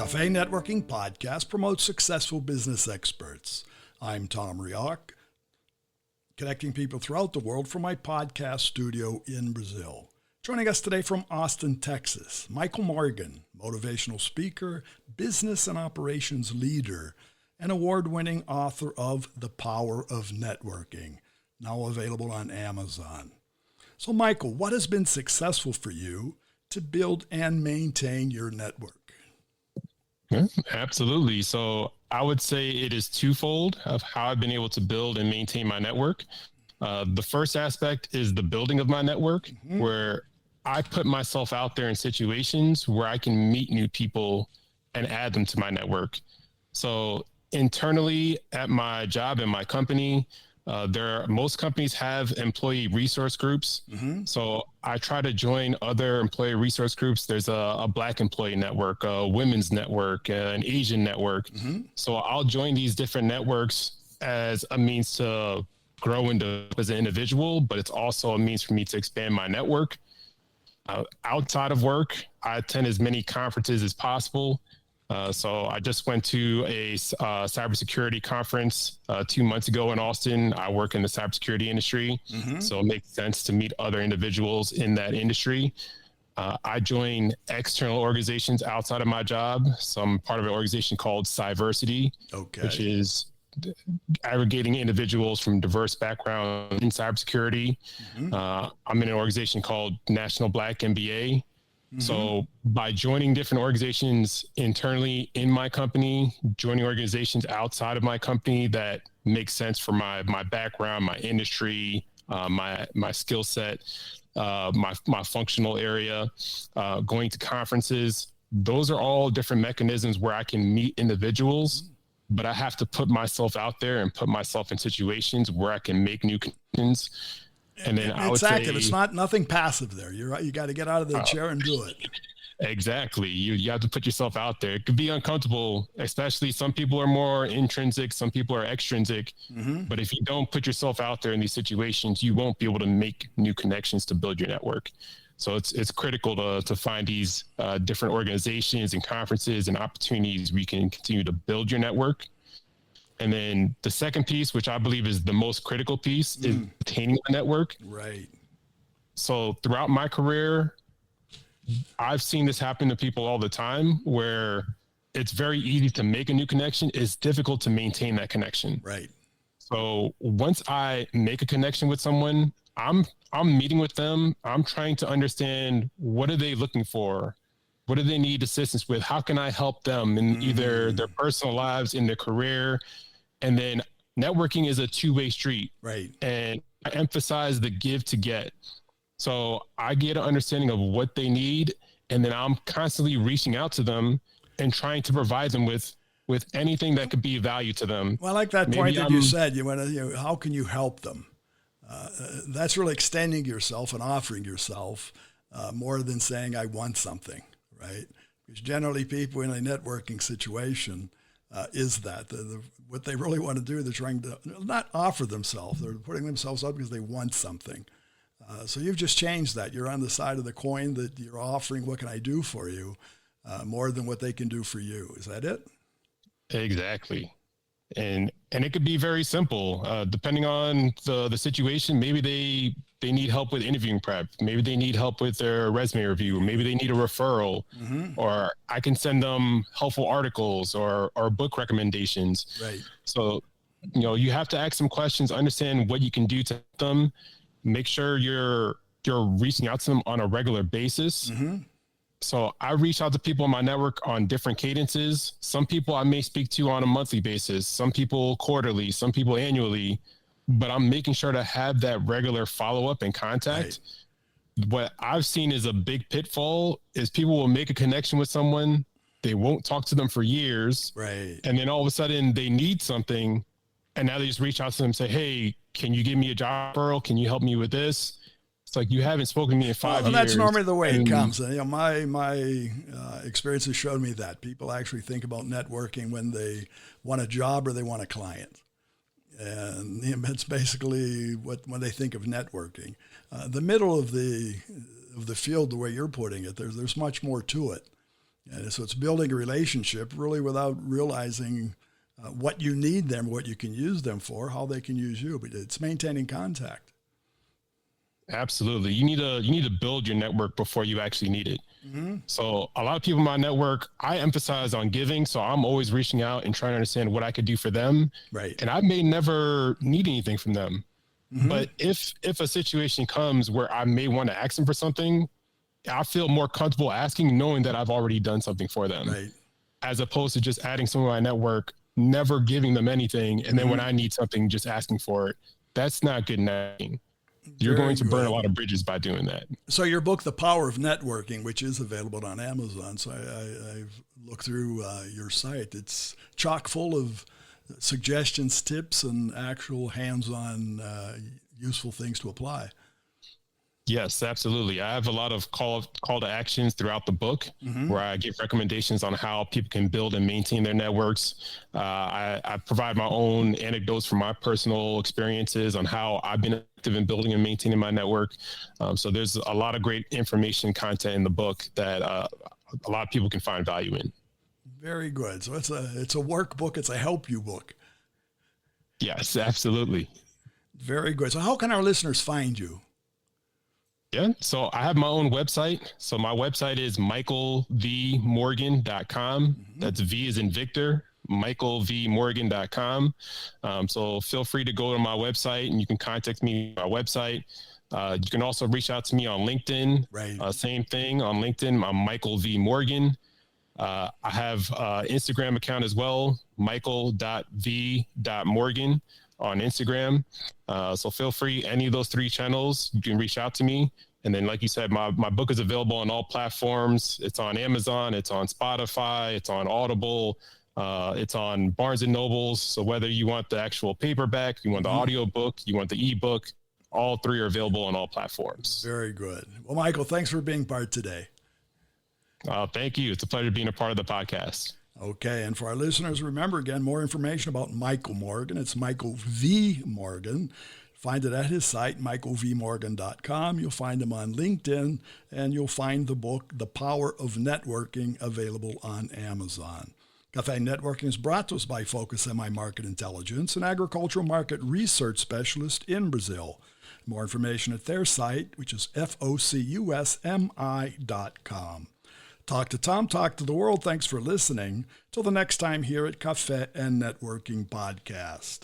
Cafe Networking Podcast promotes successful business experts. I'm Tom Rioch, connecting people throughout the world from my podcast studio in Brazil. Joining us today from Austin, Texas, Michael Morgan, motivational speaker, business and operations leader, and award-winning author of The Power of Networking, now available on Amazon. So, Michael, what has been successful for you to build and maintain your network? Yeah, absolutely. So I would say it is twofold of how I've been able to build and maintain my network. The first aspect is the building of my network, where I put myself out there in situations where I can meet new people and add them to my network. So internally at my job and my company, most companies have employee resource groups. So I try to join other employee resource groups. There's a Black employee network, a women's network, an Asian network. So I'll join these different networks as a means to grow as an individual, but it's also a means for me to expand my network. Outside of work, I attend as many conferences as possible. So I just went to a cybersecurity conference 2 months ago in Austin. I work in the cybersecurity industry, so it makes sense to meet other individuals in that industry. I join external organizations outside of my job. So I'm part of an organization called Cyversity, which is aggregating individuals from diverse backgrounds in cybersecurity. I'm in an organization called National Black MBA. So by joining different organizations internally in my company, joining organizations outside of my company that makes sense for my background, my industry, my skill set, my functional area, going to conferences, those are all different mechanisms where I can meet individuals, but I have to put myself out there and put myself in situations where I can make new connections. And then it's active. It's not nothing passive there. You're right. You got to get out of the chair and do it. Exactly. You have to put yourself out there. It could be uncomfortable, especially some people are more intrinsic, some people are extrinsic. But if you don't put yourself out there in these situations, you won't be able to make new connections to build your network. So it's critical to find these different organizations and conferences and opportunities where you can continue to build your network. And then the second piece, which I believe is the most critical piece, is maintaining the network. Right. So throughout my career, I've seen this happen to people all the time where it's very easy to make a new connection. It's difficult to maintain that connection. Right. So once I make a connection with someone, I'm meeting with them. I'm trying to understand, what are they looking for? What do they need assistance with? How can I help them in either their personal lives, in their career? And then networking is a two-way street. Right. And I emphasize the give to get. So I get an understanding of what they need, and then I'm constantly reaching out to them and trying to provide them with anything that could be of value to them. Well, I like that point that you said. You want to, how can you help them? That's really extending yourself and offering yourself more than saying, I want something. Right? Because generally people in a networking situation is that what they really want to do, they're trying to not offer themselves, they're putting themselves up because they want something. So you've just changed that. You're on the side of the coin that you're offering, what can I do for you, more than what they can do for you. Is that it? Exactly. And it could be very simple, depending on the situation. Maybe they need help with interviewing prep. Maybe they need help with their resume review. Maybe they need a referral, or I can send them helpful articles or book recommendations. Right. So, you have to ask some questions, understand what you can do to help them, make sure you're reaching out to them on a regular basis. So I reach out to people in my network on different cadences. Some people I may speak to on a monthly basis, some people quarterly, some people annually, but I'm making sure to have that regular follow-up and contact. Right. What I've seen is a big pitfall is people will make a connection with someone, they won't talk to them for years. Right. And then all of a sudden they need something, and now they just reach out to them and say, hey, can you give me a job referral? Can you help me with this? It's like, you haven't spoken to me in 5 years. And that's normally the way it comes. My experience has showed me that people actually think about networking when they want a job or they want a client. And it's basically when they think of networking. The middle of the field, the way you're putting it, there's much more to it. And so it's building a relationship really without realizing what you need them, what you can use them for, how they can use you. But it's maintaining contact. Absolutely. You need to build your network before you actually need it. Mm-hmm. So a lot of people in my network, I emphasize on giving. So I'm always reaching out and trying to understand what I could do for them. Right. And I may never need anything from them. Mm-hmm. But if a situation comes where I may want to ask them for something, I feel more comfortable asking, knowing that I've already done something for them, right, as opposed to just adding someone to my network, never giving them anything. And then when I need something, just asking for it. That's not good networking. You're going to burn a lot of bridges by doing that. So your book, The Power of Networking, which is available on Amazon. So I've looked through your site. It's chock full of suggestions, tips, and actual hands-on useful things to apply. Yes, absolutely. I have a lot of call to actions throughout the book, where I give recommendations on how people can build and maintain their networks. I provide my own anecdotes from my personal experiences on how I've been active in building and maintaining my network. So there's a lot of great information content in the book that a lot of people can find value in. Very good. So it's a workbook. It's a help you book. Yes, absolutely. Very good. So how can our listeners find you? Yeah, so I have my own website. So my website is michaelvmorgan.com. That's V as in Victor, michaelvmorgan.com. So feel free to go to my website and you can contact me on my website. You can also reach out to me on LinkedIn. Right. Same thing on LinkedIn. I'm Michael V. Morgan. I have Instagram account as well, michael.v.morgan on Instagram. So feel free, any of those three channels, you can reach out to me. And then, like you said, my book is available on all platforms. It's on Amazon, it's on Spotify, it's on Audible, it's on Barnes and Nobles. So whether you want the actual paperback, you want the audio book, you want the ebook, all three are available on all platforms. Very good. Well, Michael, thanks for being part today. Thank you. It's a pleasure being a part of the podcast. Okay, and for our listeners, remember again, more information about Michael Morgan. It's Michael V. Morgan. Find it at his site, michaelvmorgan.com. You'll find him on LinkedIn, and you'll find the book, The Power of Networking, available on Amazon. Cafe Networking is brought to us by Focus MI Market Intelligence, an agricultural market research specialist in Brazil. More information at their site, which is focusmi.com. Talk to Tom, talk to the world. Thanks for listening. Till the next time here at Cafe and Networking Podcast.